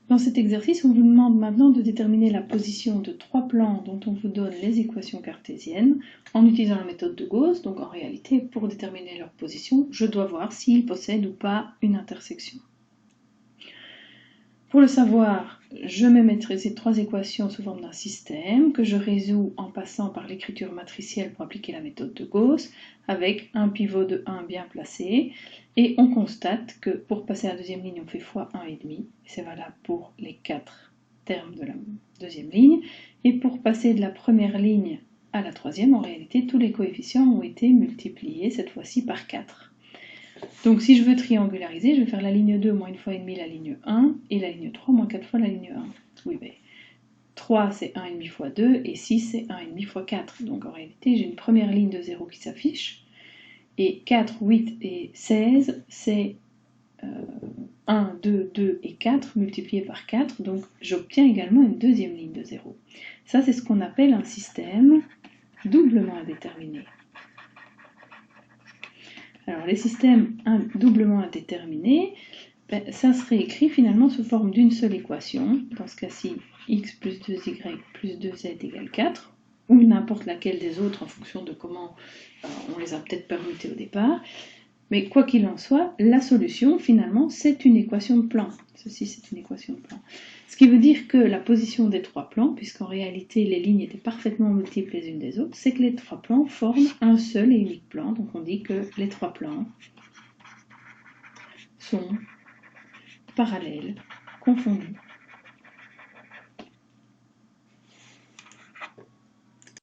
Dans cet exercice, on vous demande maintenant de déterminer la position de 3 plans dont on vous donne les équations cartésiennes en utilisant la méthode de Gauss. Donc en réalité, pour déterminer leur position, je dois voir s'ils possèdent ou pas une intersection. Pour le savoir, je me mettrai ces 3 équations sous forme d'un système que je résous en passant par l'écriture matricielle pour appliquer la méthode de Gauss, avec un pivot de 1 bien placé. Et on constate que pour passer à la deuxième ligne, on fait fois 1,5. C'est valable pour les 4 termes de la deuxième ligne. Et pour passer de la première ligne à la troisième, en réalité, tous les coefficients ont été multipliés, cette fois-ci par 4. Donc si je veux triangulariser, je vais faire la ligne 2 moins 1 fois 1,5 la ligne 1, et la ligne 3 moins 4 fois la ligne 1. Oui, mais 3 c'est 1,5 fois 2, et 6 c'est 1,5 fois 4. Donc en réalité, j'ai une première ligne de 0 qui s'affiche, et 4, 8 et 16, c'est 1, 2, 2 et 4 multiplié par 4, donc j'obtiens également une deuxième ligne de 0. Ça, c'est ce qu'on appelle un système doublement indéterminé. Alors, les systèmes doublement indéterminés, ça serait écrit finalement sous forme d'une seule équation. Dans ce cas-ci, x plus 2y plus 2z égale 4, ou n'importe laquelle des autres en fonction de comment on les a peut-être permutées au départ. Mais quoi qu'il en soit, la solution, finalement, c'est une équation de plan. Ceci, c'est une équation de plan. Ce qui veut dire que la position des 3 plans, puisqu'en réalité les lignes étaient parfaitement multiples les unes des autres, c'est que les 3 plans forment un seul et unique plan. Donc on dit que les 3 plans sont parallèles, confondus.